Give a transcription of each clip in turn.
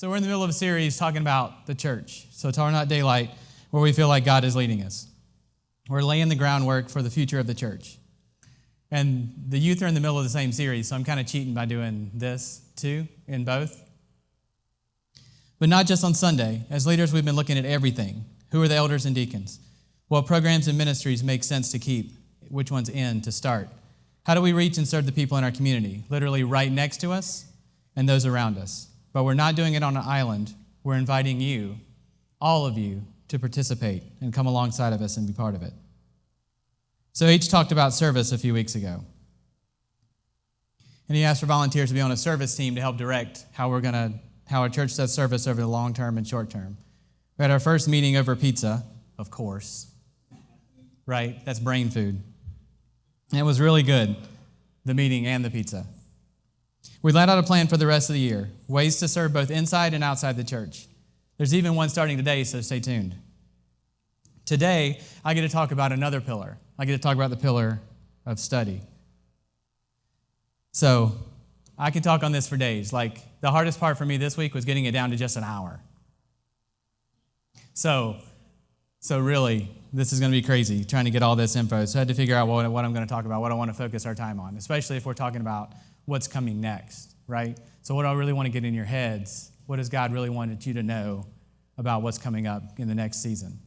So we're in the middle of a series talking about the church. So it's Not Daylight, where we feel like God is leading us. We're laying the groundwork for the future of the church. And the youth are in the middle of the same series, so I'm kind of cheating by doing this too, in both. But not just on Sunday. As leaders, we've been looking at everything. Who are the elders and deacons? What programs and ministries make sense to keep? Which ones end to start? How do we reach and serve the people in our community, literally right next to us and those around us? But we're not doing it on an island. We're inviting you, all of you, to participate and come alongside of us and be part of it. So H talked about service a few weeks ago. And he asked for volunteers to be on a service team to help direct how our church does service over the long term and short term. We had our first meeting over pizza, of course. Right? That's brain food. And it was really good, the meeting and the pizza. We laid out a plan for the rest of the year, ways to serve both inside and outside the church. There's even one starting today, so stay tuned. Today, I get to talk about another pillar. I get to talk about the pillar of study. So, I could talk on this for days. Like, the hardest part for me this week was getting it down to just an hour. So really, this is going to be crazy, trying to get all this info. So I had to figure out what I'm going to talk about, what I want to focus our time on, especially if we're talking about what's coming next, right? So what do I really want to get in your heads? What does God really want you to know about what's coming up in the next season?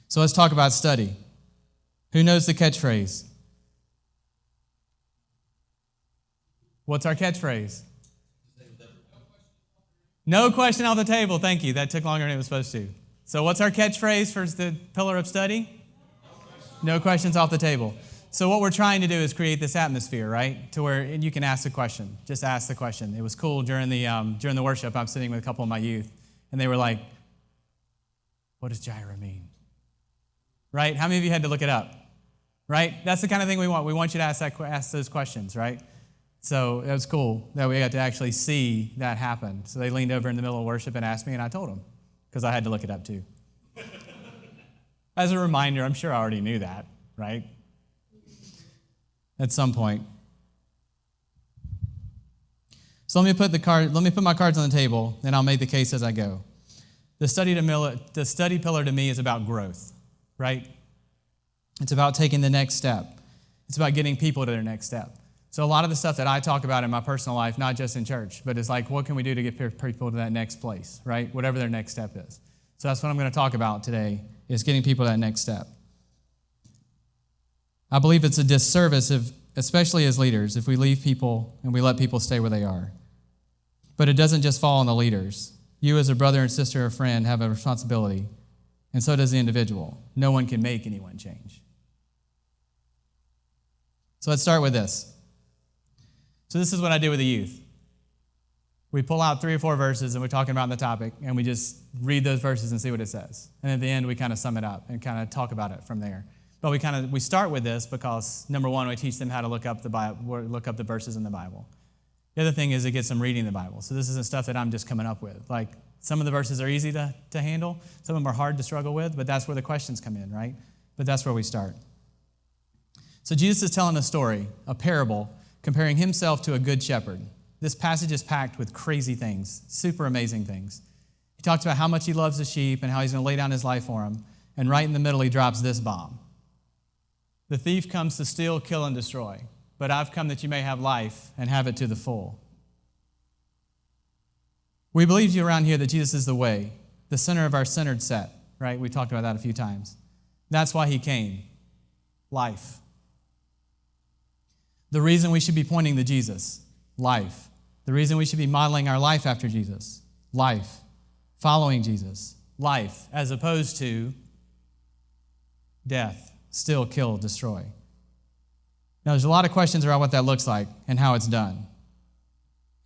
So let's talk about study. Who knows the catchphrase? What's our catchphrase? No question off the table. Thank you. That took longer than it was supposed to. So what's our catchphrase for the pillar of study? No questions off the table. So what we're trying to do is create this atmosphere, right? To where you can ask the question. Just ask the question. It was cool during the worship. I'm sitting with a couple of my youth, and they were like, what does gyra mean? Right? How many of you had to look it up? Right? That's the kind of thing we want. We want you to ask those questions, right? So it was cool that we got to actually see that happen. So they leaned over in the middle of worship and asked me, and I told them, because I had to look it up too. As a reminder, I'm sure I already knew that, right? At some point. So let me put my cards on the table, and I'll make the case as I go. The study pillar to me is about growth, right? It's about taking the next step. It's about getting people to their next step. So a lot of the stuff that I talk about in my personal life, not just in church, but it's like, what can we do to get people to that next place, right? Whatever their next step is. So that's what I'm going to talk about today, is getting people to that next step. I believe it's a disservice, especially as leaders, if we leave people and we let people stay where they are. But it doesn't just fall on the leaders. You as a brother and sister or friend have a responsibility, and so does the individual. No one can make anyone change. So let's start with this. So this is what I do with the youth. We pull out 3 or 4 verses and we're talking about the topic, and we just read those verses and see what it says. And at the end, we kind of sum it up and kind of talk about it from there. But we start with this because, number one, we teach them how to look up the verses in the Bible. The other thing is it gets them reading the Bible. So this isn't stuff that I'm just coming up with. Like, some of the verses are easy to handle. Some of them are hard to struggle with, but that's where the questions come in, right? But that's where we start. So Jesus is telling a story, a parable, comparing himself to a good shepherd. This passage is packed with crazy things, super amazing things. He talks about how much he loves the sheep and how he's going to lay down his life for them. And right in the middle, he drops this bomb. The thief comes to steal, kill, and destroy. But I've come that you may have life and have it to the full. We believe you around here that Jesus is the way, the center of our centered set, right? We talked about that a few times. That's why he came. Life. The reason we should be pointing to Jesus, life. The reason we should be modeling our life after Jesus, life. Following Jesus, life, as opposed to death, steal, kill, destroy. Now, there's a lot of questions around what that looks like and how it's done.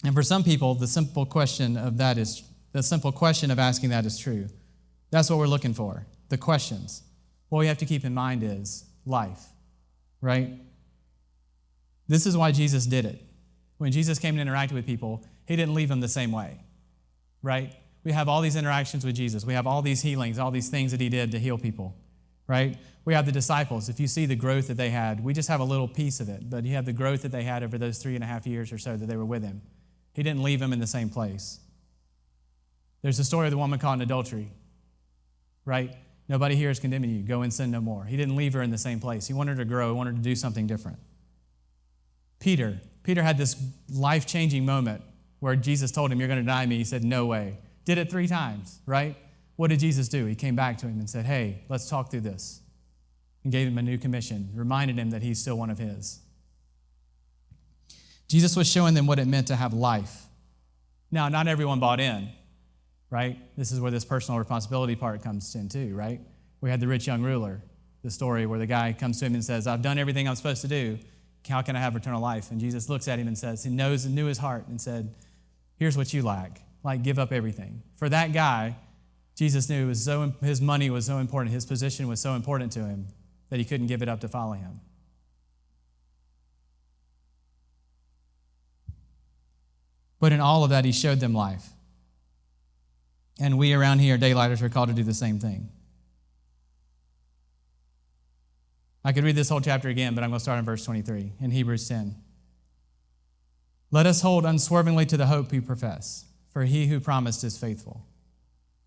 And for some people, the simple question of asking that is true. That's what we're looking for, the questions. What we have to keep in mind is life, right? This is why Jesus did it. When Jesus came and interacted with people, he didn't leave them the same way, right? We have all these interactions with Jesus. We have all these healings, all these things that he did to heal people, right? We have the disciples. If you see the growth that they had, we just have a little piece of it, but you have the growth that they had over those 3.5 years or so that they were with him. He didn't leave them in the same place. There's the story of the woman caught in adultery, right? Nobody here is condemning you. Go and sin no more. He didn't leave her in the same place. He wanted her to grow. He wanted her to do something different. Peter had this life-changing moment where Jesus told him, you're going to deny me. He said, no way. Did it 3 times, right? What did Jesus do? He came back to him and said, hey, let's talk through this. And gave him a new commission, reminded him that he's still one of his. Jesus was showing them what it meant to have life. Now, not everyone bought in, right? This is where this personal responsibility part comes in too, right? We had the rich young ruler, the story where the guy comes to him and says, I've done everything I'm supposed to do. How can I have eternal life? And Jesus looks at him and says, he knew his heart and said, here's what you lack. Like, give up everything. For that guy, Jesus knew his money was so important, his position was so important to him that he couldn't give it up to follow him. But in all of that, he showed them life. And we around here, Daylighters, are called to do the same thing. I could read this whole chapter again, but I'm going to start in verse 23 in Hebrews 10. Let us hold unswervingly to the hope we profess, for he who promised is faithful.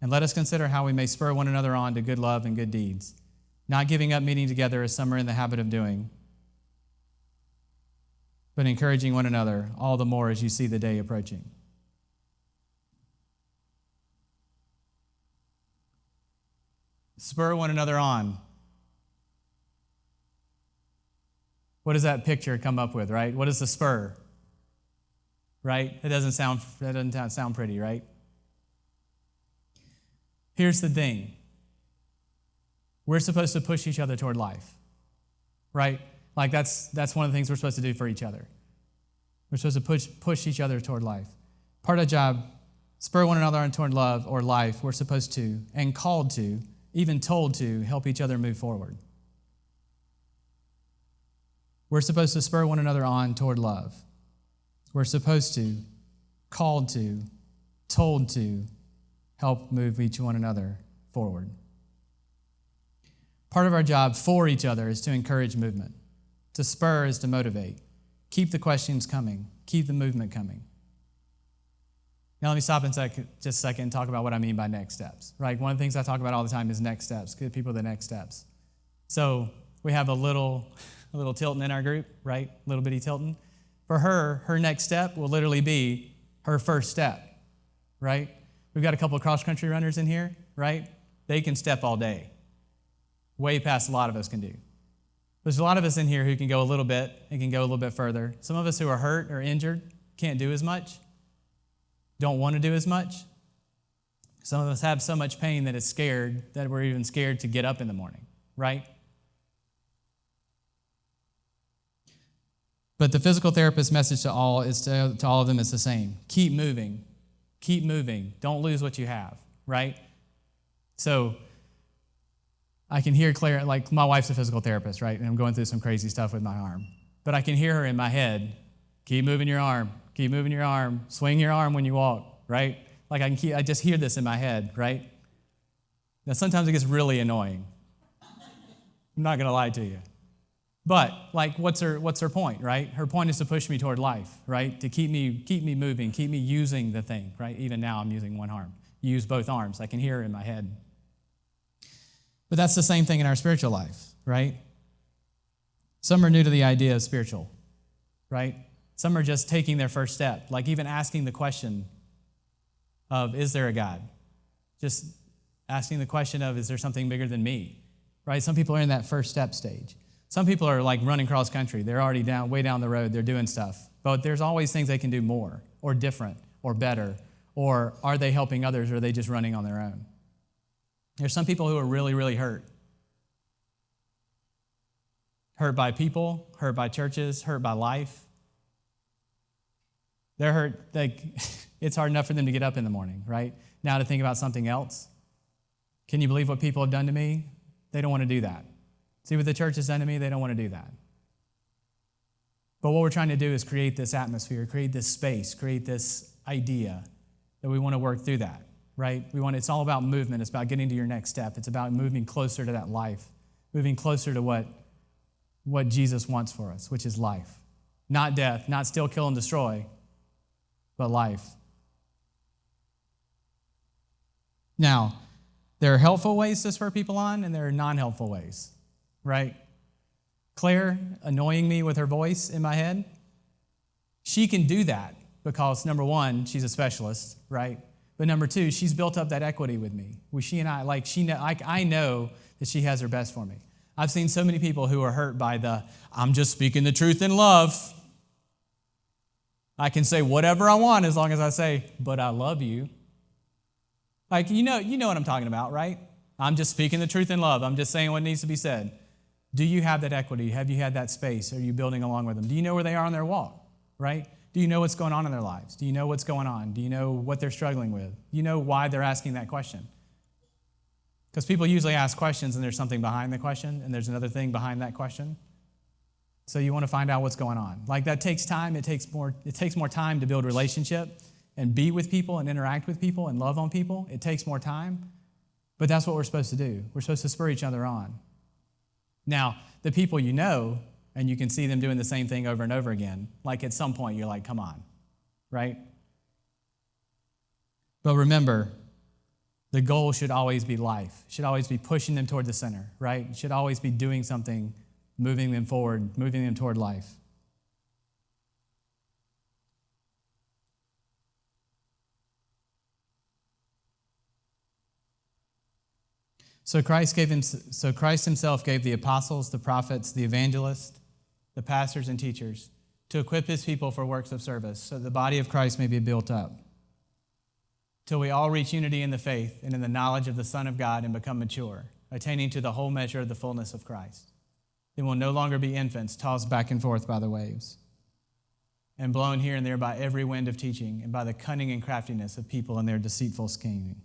And let us consider how we may spur one another on to good love and good deeds, not giving up meeting together as some are in the habit of doing, but encouraging one another all the more as you see the day approaching. Spur one another on. What does that picture come up with, right? What is the spur? Right? That doesn't sound pretty, right? Here's the thing. We're supposed to push each other toward life, right? Like that's one of the things we're supposed to do for each other. We're supposed to push each other toward life. Part of the job, spur one another on toward love or life. We're supposed to, and called to, even told to, help each other move forward. We're supposed to spur one another on toward love. We're supposed to, called to, told to, help move each one another forward. Part of our job for each other is to encourage movement. To spur is to motivate. Keep the questions coming. Keep the movement coming. Now let me stop just a second and talk about what I mean by next steps. Right? One of the things I talk about all the time is next steps. Give people the next steps. So we have a little Tilton in our group, right? Little bitty Tilton. For her next step will literally be her first step, right? We've got a couple of cross-country runners in here, right? They can step all day, way past a lot of us can do. There's a lot of us in here who can go a little bit and can go a little bit further. Some of us who are hurt or injured can't do as much, don't want to do as much. Some of us have so much pain that it's scared, that we're even scared to get up in the morning, right? But the physical therapist's message to all of them is the same. Keep moving. Keep moving. Don't lose what you have, right? So I can hear Claire, like my wife's a physical therapist, right? And I'm going through some crazy stuff with my arm. But I can hear her in my head, keep moving your arm, keep moving your arm, swing your arm when you walk, right? Like I just hear this in my head, right? Now sometimes it gets really annoying. I'm not going to lie to you. But like, what's her point, right? Her point is to push me toward life, right? To keep me moving, keep me using the thing, right? Even now I'm using one arm. Use both arms. I can hear her in my head. But that's the same thing in our spiritual life, right? Some are new to the idea of spiritual, right? Some are just taking their first step, like even asking the question of, is there a God? Just asking the question of, is there something bigger than me, right? Some people are in that first step stage. Some people are like running cross country. They're already way down the road. They're doing stuff. But there's always things they can do more or different or better. Or are they helping others or are they just running on their own? There's some people who are really, really hurt. Hurt by people, hurt by churches, hurt by life. They're hurt. It's hard enough for them to get up in the morning, right? Now to think about something else. Can you believe what people have done to me? They don't want to do that. See what the church has done to me? They don't want to do that. But what we're trying to do is create this atmosphere, create this space, create this idea that we want to work through that, right? It's all about movement. It's about getting to your next step. It's about moving closer to that life, moving closer to what Jesus wants for us, which is life. Not death, not steal, kill, and destroy, but life. Now, there are helpful ways to spur people on, and there are non-helpful ways, right? Claire annoying me with her voice in my head, she can do that because, number one, she's a specialist, right? But number two, she's built up that equity with me. She and I, I know that she has her best for me. I've seen so many people who are hurt by I'm just speaking the truth in love. I can say whatever I want as long as I say, but I love you. Like, you know what I'm talking about, right? I'm just speaking the truth in love. I'm just saying what needs to be said. Do you have that equity? Have you had that space? Are you building along with them? Do you know where they are on their walk, right? Do you know what's going on in their lives? Do you know what's going on? Do you know what they're struggling with? Do you know why they're asking that question? Because people usually ask questions and there's something behind the question and there's another thing behind that question. So you want to find out what's going on. Like, that takes time. It takes more time to build relationship and be with people and interact with people and love on people. It takes more time, but that's what we're supposed to do. We're supposed to spur each other on. Now, the people you know, and you can see them doing the same thing over and over again, like at some point you're like, come on, right? But remember, the goal should always be life. It should always be pushing them toward the center, right? It should always be doing something, moving them forward, moving them toward life. So Christ himself gave the apostles, the prophets, the evangelists, the pastors and teachers to equip his people for works of service, so the body of Christ may be built up, till we all reach unity in the faith and in the knowledge of the Son of God and become mature, attaining to the whole measure of the fullness of Christ. Then we'll no longer be infants, tossed back and forth by the waves, and blown here and there by every wind of teaching and by the cunning and craftiness of people in their deceitful scheming.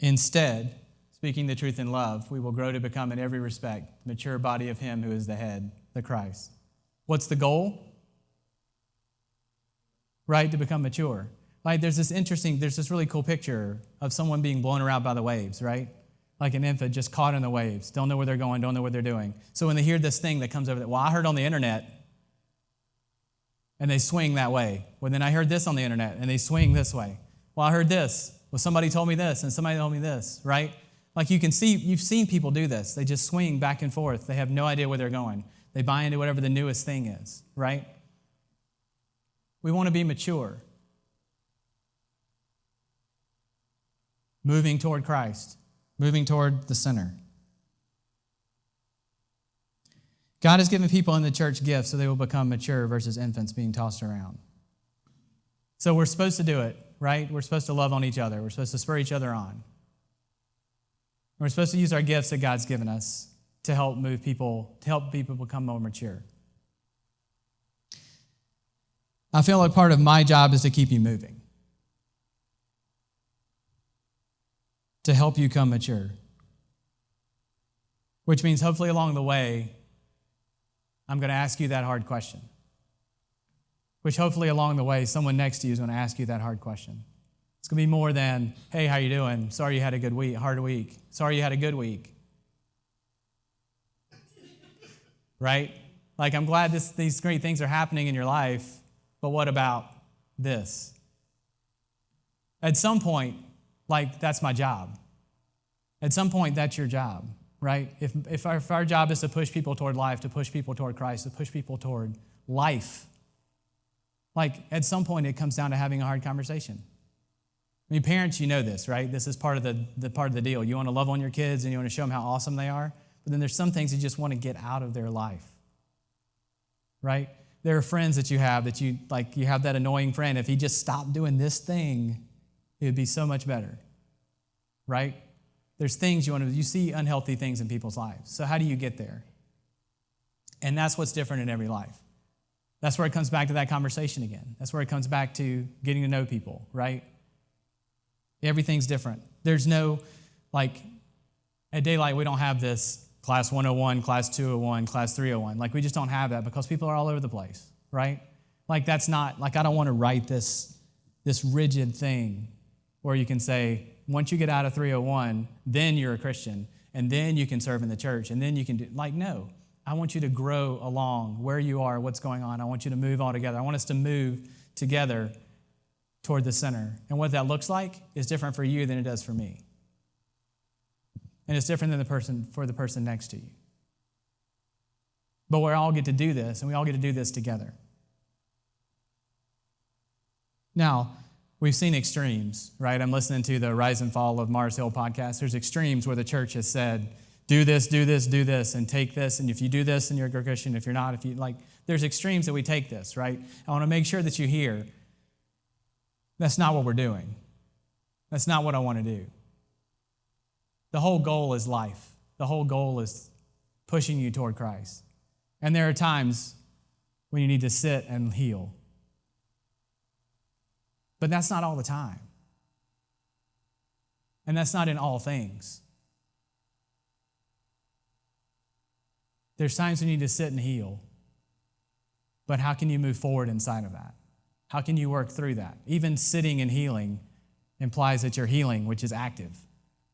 Instead, speaking the truth in love, we will grow to become in every respect the mature body of him who is the head, the Christ. What's the goal? Right, to become mature. Like, there's this really cool picture of someone being blown around by the waves, right? Like an infant just caught in the waves, don't know where they're going, don't know what they're doing. So when they hear this thing that comes over, I heard on the internet, and they swing that way. Well, then I heard this on the internet, and they swing this way. Well, I heard this. Well, somebody told me this, and somebody told me this, right? Like, you've seen people do this. They just swing back and forth. They have no idea where they're going. They buy into whatever the newest thing is, right? We want to be mature. Moving toward Christ. Moving toward the center. God has given people in the church gifts so they will become mature versus infants being tossed around. So we're supposed to do it, right? We're supposed to love on each other. We're supposed to spur each other on. We're supposed to use our gifts that God's given us to help people become more mature. I feel like part of my job is to keep you moving, to help you come mature, which means hopefully along the way, I'm going to ask you that hard question, which hopefully along the way, someone next to you is going to ask you that hard question. It's going to be more than, hey, how you doing? Sorry you had a hard week. Sorry you had a good week. Right? Like, I'm glad these great things are happening in your life, but what about this? At some point, like, that's my job. At some point, that's your job, right? If our job is to push people toward life, to push people toward Christ, to push people toward life, like, at some point, it comes down to having a hard conversation. I mean, parents, you know this, right? This is part of the deal. You want to love on your kids and you want to show them how awesome they are, but then there's some things you just want to get out of their life, right? There are friends that you have you have that annoying friend. If he just stopped doing this thing, it would be so much better, right? There's things you see unhealthy things in people's lives. So how do you get there? And that's what's different in every life. That's where it comes back to that conversation again. That's where it comes back to getting to know people, right? Everything's different. There's no, at Daylight, we don't have this class 101, class 201, class 301. We just don't have that because people are all over the place, right? That's not, I don't want to write this rigid thing where you can say, once you get out of 301, then you're a Christian, and then you can serve in the church, and then you can do, no. I want you to grow along where you are, what's going on. I want you to move all together. I want us to move together toward the center. And what that looks like is different for you than it does for me. And it's different than the person next to you. But we all get to do this, and we all get to do this together. Now, we've seen extremes, right? I'm listening to the Rise and Fall of Mars Hill podcast. There's extremes where the church has said, do this, do this, do this, and take this. And if you do this, then you're a Christian. If you're not, there's extremes that we take this, right? I want to make sure that you hear that's not what we're doing. That's not what I want to do. The whole goal is life. The whole goal is pushing you toward Christ. And there are times when you need to sit and heal. But that's not all the time. And that's not in all things. There's times when you need to sit and heal. But how can you move forward inside of that? How can you work through that? Even sitting and healing implies that you're healing, which is active,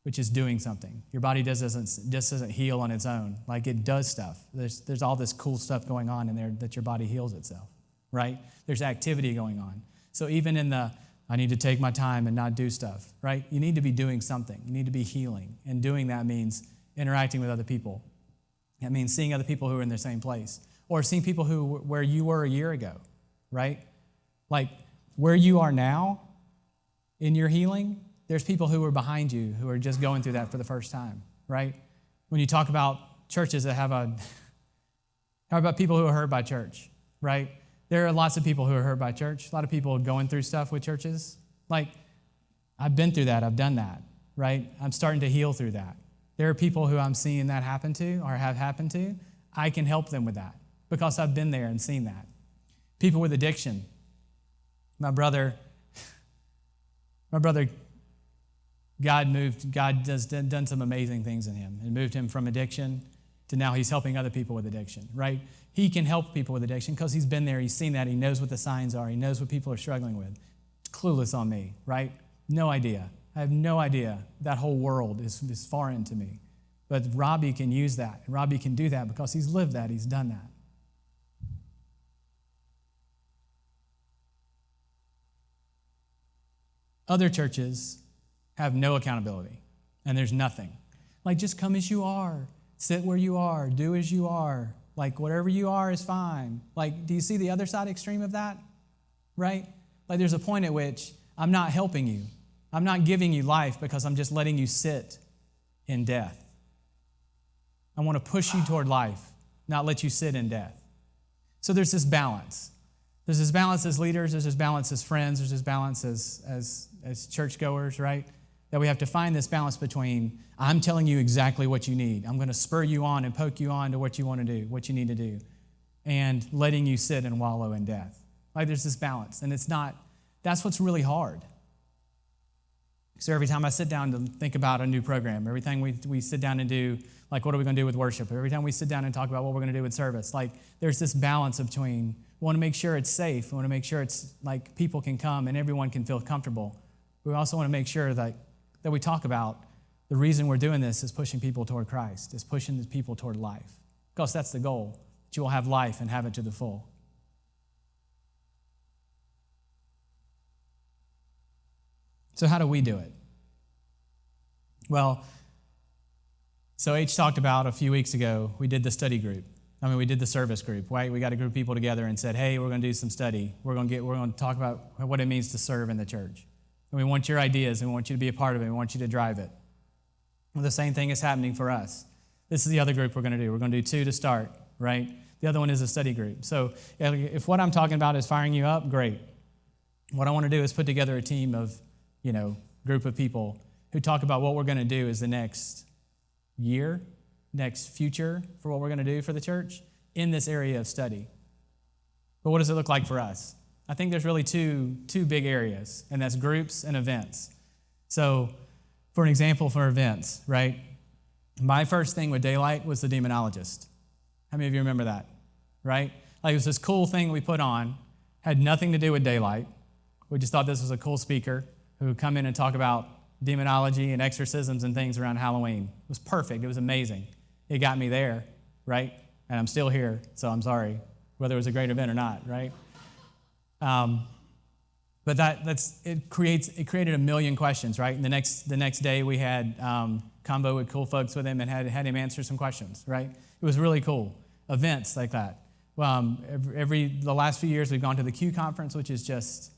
which is doing something. Your body just doesn't heal on its own. Like, it does stuff. There's all this cool stuff going on in there that your body heals itself, right? There's activity going on. So even in the, I need to take my time and not do stuff, right? You need to be doing something. You need to be healing. And doing that means interacting with other people. That means seeing other people who are in the same place. Or seeing people where you were a year ago, right? Like, where you are now in your healing, there's people who are behind you who are just going through that for the first time, right? When you talk about churches that how about people who are hurt by church, right? There are lots of people who are hurt by church. A lot of people going through stuff with churches. Like, I've been through that. I've done that, right? I'm starting to heal through that. There are people who I'm seeing that happen to or have happened to. I can help them with that because I've been there and seen that. People with addiction. My brother, God has done some amazing things in him and moved him from addiction to now he's helping other people with addiction, right? He can help people with addiction because he's been there, he's seen that, he knows what the signs are, he knows what people are struggling with. Clueless on me, right? No idea. I have no idea. That whole world is foreign to me. But Robbie can use that, and Robbie can do that because he's lived that, he's done that. Other churches have no accountability, and there's nothing. Like, just come as you are, sit where you are, do as you are. Like, whatever you are is fine. Like, do you see the other side extreme of that? Right? Like, there's a point at which I'm not helping you. I'm not giving you life because I'm just letting you sit in death. I want to push you toward life, not let you sit in death. So there's this balance. There's this balance as leaders, there's this balance as friends, there's this balance as churchgoers, right? That we have to find this balance between, I'm telling you exactly what you need. I'm going to spur you on and poke you on to what you want to do, what you need to do, and letting you sit and wallow in death. Like, there's this balance, and that's what's really hard. So every time I sit down to think about a new program, every time we sit down and do, like, what are we going to do with worship? Every time we sit down and talk about what we're going to do with service, like, there's this balance between, we want to make sure it's safe. We want to make sure it's like people can come and everyone can feel comfortable. We also want to make sure that we talk about the reason we're doing this is pushing people toward Christ, is pushing the people toward life. Because that's the goal, that you will have life and have it to the full. So how do we do it? Well, so H talked about a few weeks ago, we did the study group. We did the service group, right? We got a group of people together and said, hey, we're going to do some study. We're going to talk about what it means to serve in the church. And we want your ideas, and we want you to be a part of it. We want you to drive it. Well, the same thing is happening for us. This is the other group we're going to do. We're going to do 2 to start, right? The other one is a study group. So if what I'm talking about is firing you up, great. What I want to do is put together a team of, group of people who talk about what we're going to do as the next year, next future for what we're going to do for the church in this area of study. But what does it look like for us? I think there's really two big areas, and that's groups and events. So for an example for events, right? My first thing with Daylight was the demonologist. How many of you remember that, right? Like, it was this cool thing we put on, had nothing to do with Daylight. We just thought this was a cool speaker who would come in and talk about demonology and exorcisms and things around Halloween. It was perfect. It was amazing. It got me there, right? And I'm still here, so I'm sorry, whether it was a great event or not, right? But it created a million questions, right? And the next day we had combo with cool folks with him and had him answer some questions, right? It was really cool. Events like that. The last few years we've gone to the Q conference, which is just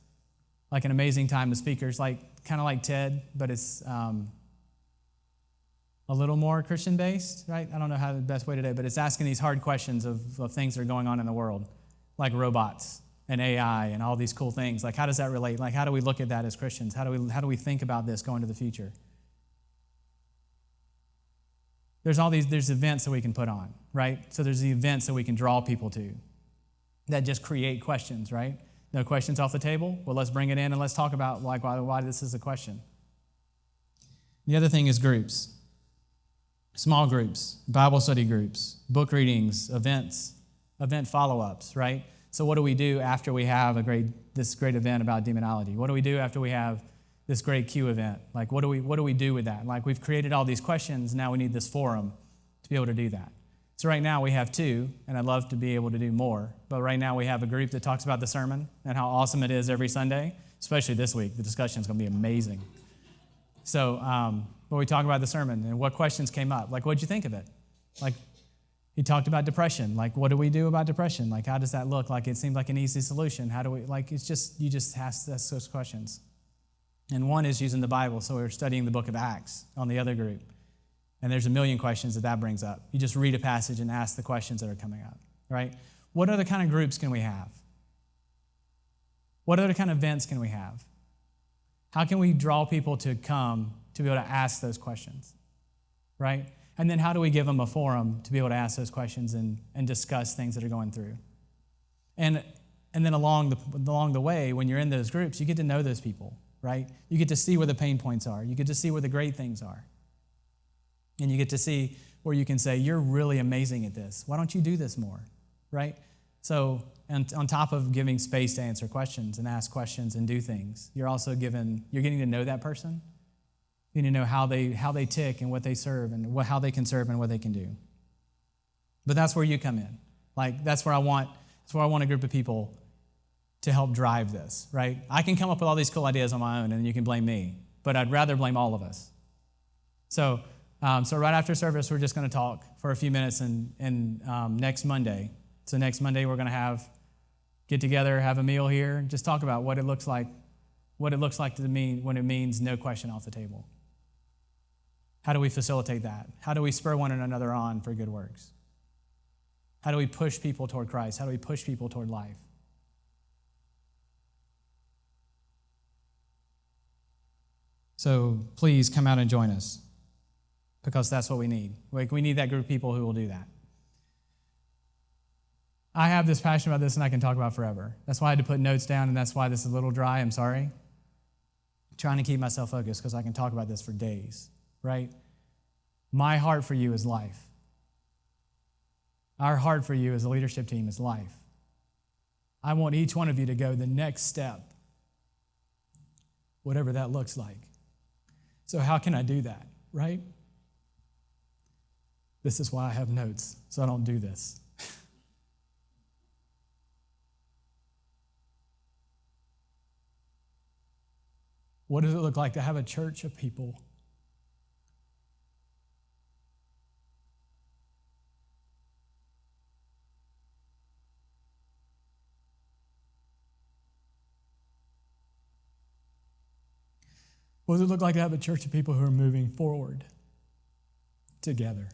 like an amazing time of speakers, like kind of like TED, but it's a little more Christian based, right? I don't know how the best way today, but it's asking these hard questions of things that are going on in the world, like robots and AI and all these cool things. Like, how does that relate? Like, how do we look at that as Christians? How do we think about this going to the future? There's events that we can put on, right? So there's the events that we can draw people to that just create questions, right? No questions off the table? Well, let's bring it in and let's talk about like why this is a question. The other thing is groups. Small groups, Bible study groups, book readings, events, event follow-ups, right? So what do we do after we have this great event about demonology? What do we do after we have this great Q event? Like, what do we do with that? Like, we've created all these questions. Now we need this forum to be able to do that. So right now we have 2, and I'd love to be able to do more. But right now we have a group that talks about the sermon and how awesome it is every Sunday, especially this week. The discussion is going to be amazing. So, but we talk about the sermon and what questions came up. Like, what'd you think of it? Like, he talked about depression. Like, what do we do about depression? Like, how does that look? Like, it seemed like an easy solution. How do we, like, you just ask those questions. And one is using the Bible. So we're studying the book of Acts on the other group. And there's a million questions that brings up. You just read a passage and ask the questions that are coming up, right? What other kind of groups can we have? What other kind of events can we have? How can we draw people to come to be able to ask those questions, right? And then how do we give them a forum to be able to ask those questions and discuss things that are going through? And then along the way, when you're in those groups, you get to know those people, right? You get to see where the pain points are. You get to see where the great things are. And you get to see where you can say, you're really amazing at this. Why don't you do this more, right? So, and on top of giving space to answer questions and ask questions and do things, you're getting to know that person. You need to know how they tick and what they serve and how they can serve and what they can do. But that's where you come in. Like, that's where I want a group of people to help drive this, right? I can come up with all these cool ideas on my own and you can blame me, but I'd rather blame all of us. So right after service, we're just going to talk for a few minutes and next Monday. So next Monday, we're going to get together, have a meal here, just talk about what it looks like to mean when it means no question off the table. How do we facilitate that? How do we spur one another on for good works? How do we push people toward Christ? How do we push people toward life? So please come out and join us, because that's what we need. Like, we need that group of people who will do that. I have this passion about this, and I can talk about forever. That's why I had to put notes down, and that's why this is a little dry. I'm sorry. I'm trying to keep myself focused because I can talk about this for days, right? My heart for you is life. Our heart for you as a leadership team is life. I want each one of you to go the next step, whatever that looks like. So how can I do that, right? This is why I have notes, so I don't do this. What does it look like to have a church of people What does it look like to have a church of people who are moving forward together?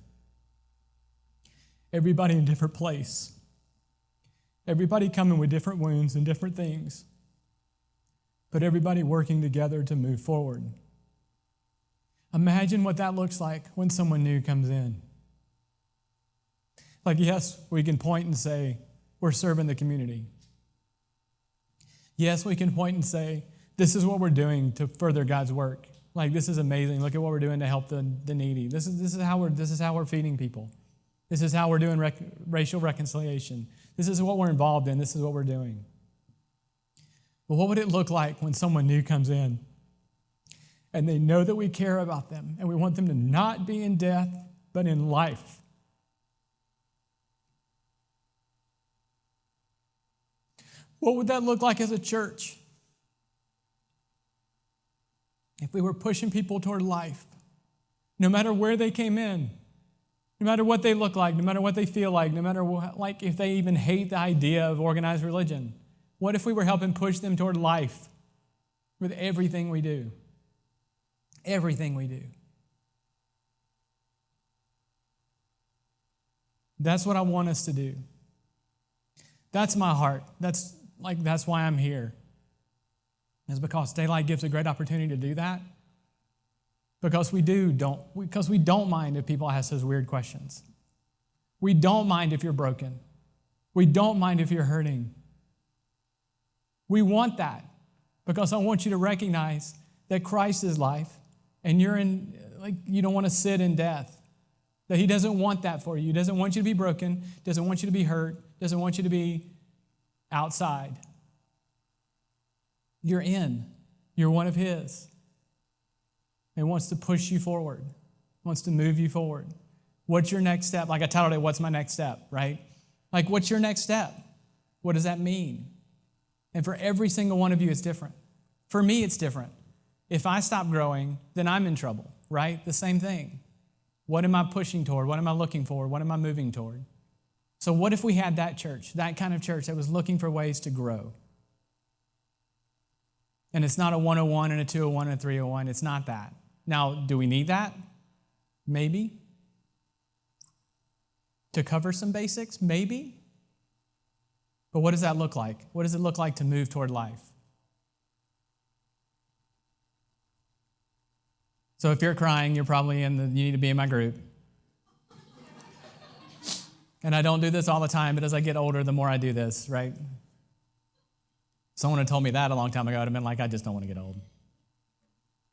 Everybody in a different place. Everybody coming with different wounds and different things. But everybody working together to move forward. Imagine what that looks like when someone new comes in. Like, yes, we can point and say, we're serving the community. Yes, we can point and say, this is what we're doing to further God's work. Like, this is amazing. Look at what we're doing to help the needy. This is how we're feeding people. This is how we're doing racial reconciliation. This is what we're involved in. This is what we're doing. But what would it look like when someone new comes in and they know that we care about them and we want them to not be in death, but in life? What would that look like as a church? if we were pushing people toward life, no matter where they came in, no matter what they look like, no matter what they feel like, no matter like if they even hate the idea of organized religion, what if we were helping push them toward life with everything we do? Everything we do. That's what I want us to do. That's my heart. That's why I'm here. It's because Daylight gives a great opportunity to do that. Because we don't mind if people ask us weird questions. We don't mind if you're broken. We don't mind if you're hurting. We want that because I want you to recognize that Christ is life and you don't want to sit in death. That He doesn't want that for you. He doesn't want you to be broken, doesn't want you to be hurt, doesn't want you to be outside. You're in. You're one of His. He wants to push you forward, wants to move you forward. What's your next step? Like I titled it, What's My Next Step, right? Like, what's your next step? What does that mean? And for every single one of you, it's different. For me, it's different. If I stop growing, then I'm in trouble, right? The same thing. What am I pushing toward? What am I looking for? What am I moving toward? So what if we had that church, that kind of church that was looking for ways to grow? And it's not a 101 and a 201 and a 301. It's not that. Now, do we need that? Maybe. To cover some basics? Maybe. But what does that look like? What does it look like to move toward life? So if you're crying, you're probably you need to be in my group. And I don't do this all the time, but as I get older, the more I do this, right? Someone had told me that a long time ago. I'd have been like, I just don't want to get old.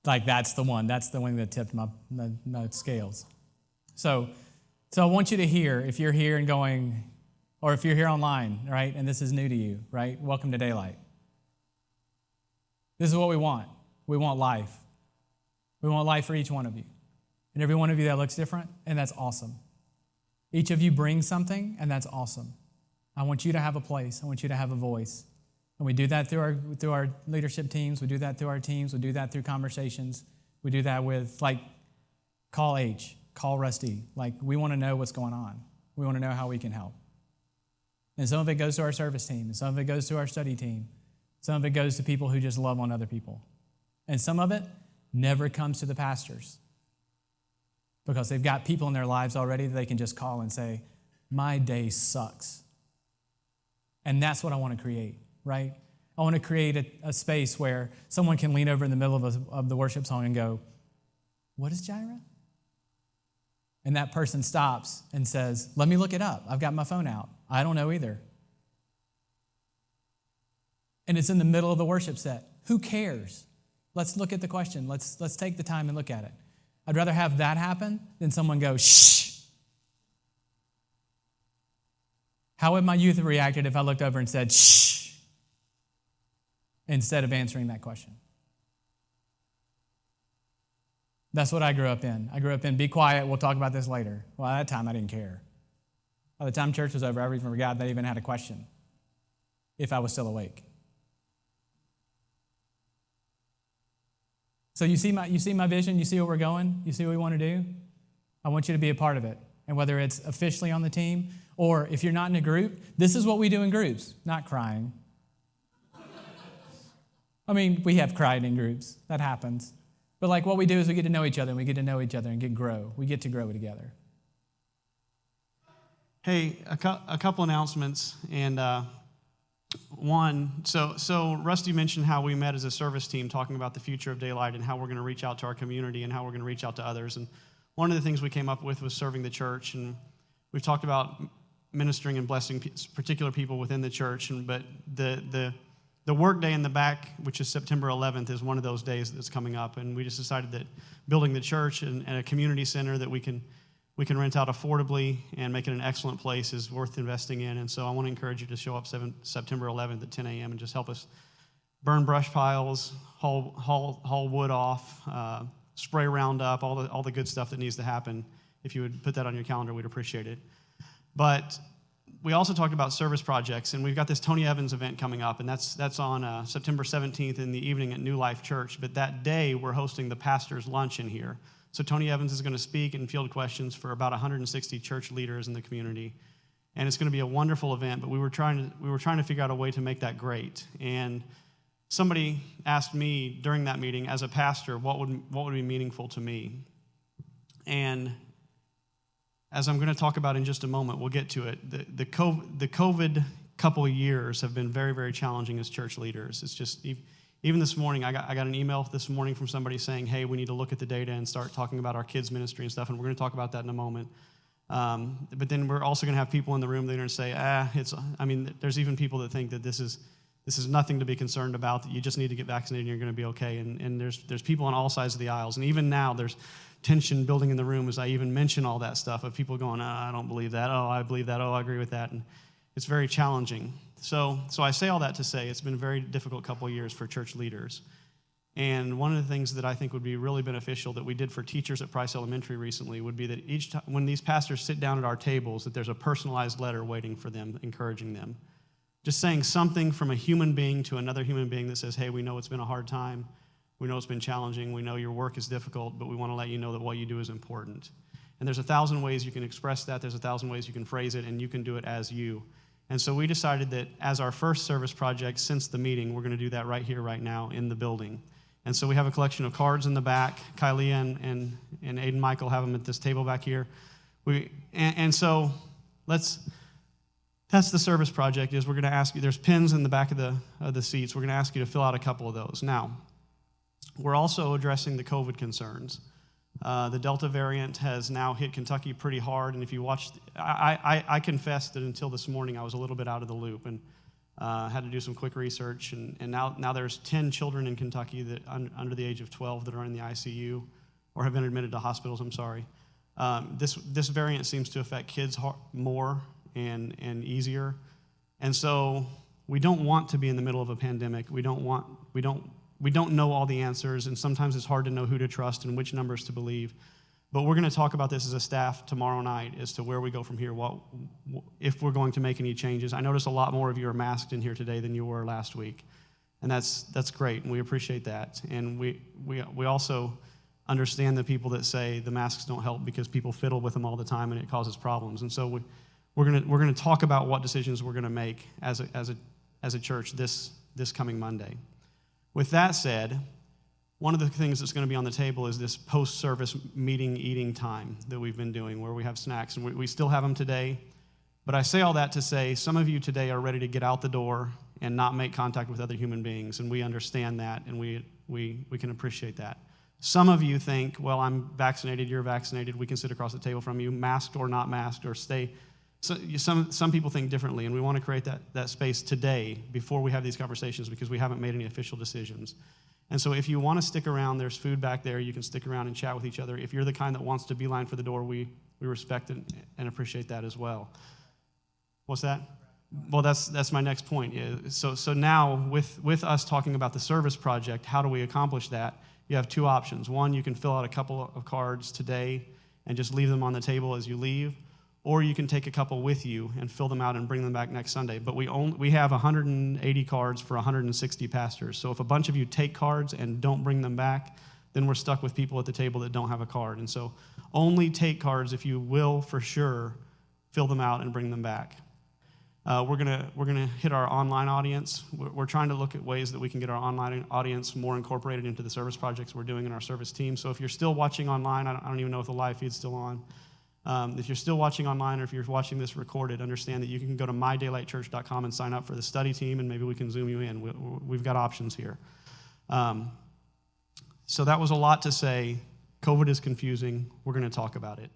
Like, that's the one that tipped my scales. So I want you to hear, if you're here and going, or if you're here online, right, and this is new to you, right, welcome to Daylight. This is what we want. We want life. We want life for each one of you. And every one of you that looks different, and that's awesome. Each of you brings something, and that's awesome. I want you to have a place. I want you to have a voice. And we do that through our leadership teams. We do that through our teams. We do that through conversations. We do that with, call H, call Rusty. We want to know what's going on. We want to know how we can help. And some of it goes to our service team. And some of it goes to our study team. Some of it goes to people who just love on other people. And some of it never comes to the pastors because they've got people in their lives already that they can just call and say, my day sucks. And that's what I want to create. Right? I want to create a space where someone can lean over in the middle of the worship song and go, what is Jireh? And that person stops and says, let me look it up. I've got my phone out. I don't know either. And it's in the middle of the worship set. Who cares? Let's look at the question. Let's take the time and look at it. I'd rather have that happen than someone go, shh. How would my youth have reacted if I looked over and said, shh? Instead of answering that question. That's what I grew up in. I grew up in, be quiet, we'll talk about this later. Well, at that time, I didn't care. By the time church was over, I even forgot that I even had a question if I was still awake. So you see my vision? You see where we're going? You see what we want to do? I want you to be a part of it. And whether it's officially on the team or if you're not in a group, this is what we do in groups, not crying. I mean, we have cried in groups. That happens. But what we do is we get to know each other, and we get to know each other and grow. We get to grow together. Hey, a couple announcements. And one, so Rusty mentioned how we met as a service team talking about the future of Daylight and how we're going to reach out to our community and how we're going to reach out to others. And one of the things we came up with was serving the church. And we've talked about ministering and blessing particular people within the church. But the work day in the back, which is September 11th, is one of those days that's coming up. And we just decided that building the church and a community center that we can rent out affordably and make it an excellent place is worth investing in. And so I want to encourage you to show up September 11th at 10 a.m. and just help us burn brush piles, haul wood off, spray Roundup, all the good stuff that needs to happen. If you would put that on your calendar, we'd appreciate it. But we also talked about service projects, and we've got this Tony Evans event coming up, and that's on September 17th in the evening at New Life Church. But that day, we're hosting the pastor's lunch in here. So Tony Evans is going to speak and field questions for about 160 church leaders in the community, and it's going to be a wonderful event. But we were trying to figure out a way to make that great. And somebody asked me during that meeting, as a pastor, what would be meaningful to me, and as I'm going to talk about in just a moment, we'll get to it. The COVID couple of years have been very, very challenging as church leaders. It's just, even this morning, I got an email this morning from somebody saying, hey, we need to look at the data and start talking about our kids' ministry and stuff, and we're going to talk about that in a moment. But then we're also going to have people in the room that are going to say, there's even people that think that this is nothing to be concerned about, that you just need to get vaccinated and you're going to be okay. And there's people on all sides of the aisles. And even now, there's tension building in the room as I even mention all that stuff of people going, I don't believe that. Oh, I believe that. Oh, I agree with that. And it's very challenging. So I say all that to say it's been a very difficult couple of years for church leaders. And one of the things that I think would be really beneficial that we did for teachers at Price Elementary recently would be that each time when these pastors sit down at our tables, that there's a personalized letter waiting for them, encouraging them. Just saying something from a human being to another human being that says, hey, we know it's been a hard time. We know it's been challenging. We know your work is difficult, but we want to let you know that what you do is important. And there's 1,000 ways you can express that. There's 1,000 ways you can phrase it, and you can do it as you. And so we decided that as our first service project since the meeting, we're going to do that right here, right now, in the building. And so we have a collection of cards in the back. Kylie and Aiden Michael have them at this table back here. So that's the service project. Is we're going to ask you. There's pins in the back of the seats. We're going to ask you to fill out a couple of those. Now, we're also addressing the COVID concerns. The Delta variant has now hit Kentucky pretty hard, and if you watched, I confess that until this morning I was a little bit out of the loop and had to do some quick research, and now there's 10 children in Kentucky that under the age of 12 that are in the ICU or have been admitted to hospitals. I'm sorry. This variant seems to affect kids more and easier, and so we don't want to be in the middle of a pandemic. We don't know all the answers, and sometimes it's hard to know who to trust and which numbers to believe. But we're going to talk about this as a staff tomorrow night as to where we go from here, if we're going to make any changes. I notice a lot more of you are masked in here today than you were last week, and that's great, and we appreciate that. And we also understand the people that say the masks don't help because people fiddle with them all the time and it causes problems. And so we're going to talk about what decisions we're going to make as a church this coming Monday. With that said, one of the things that's going to be on the table is this post-service meeting eating time that we've been doing where we have snacks, and we still have them today. But I say all that to say some of you today are ready to get out the door and not make contact with other human beings, and we understand that, and we can appreciate that. Some of you think, well, I'm vaccinated, you're vaccinated, we can sit across the table from you, masked or not masked, or stay. So some people think differently, and we want to create that space today before we have these conversations because we haven't made any official decisions. And so if you want to stick around, there's food back there. You can stick around and chat with each other. If you're the kind that wants to beeline for the door, we respect it and appreciate that as well. What's that? Well, that's my next point. So now with us talking about the service project, how do we accomplish that? You have two options. One, you can fill out a couple of cards today and just leave them on the table as you leave. Or you can take a couple with you and fill them out and bring them back next Sunday. But we have 180 cards for 160 pastors. So if a bunch of you take cards and don't bring them back, then we're stuck with people at the table that don't have a card. And so only take cards if you will, for sure, fill them out and bring them back. We're gonna hit our online audience. We're trying to look at ways that we can get our online audience more incorporated into the service projects we're doing in our service team. So if you're still watching online, I don't even know if the live feed's still on. If you're still watching online or if you're watching this recorded, understand that you can go to mydaylightchurch.com and sign up for the study team, and maybe we can Zoom you in. We've got options here. So that was a lot to say. COVID is confusing. We're going to talk about it.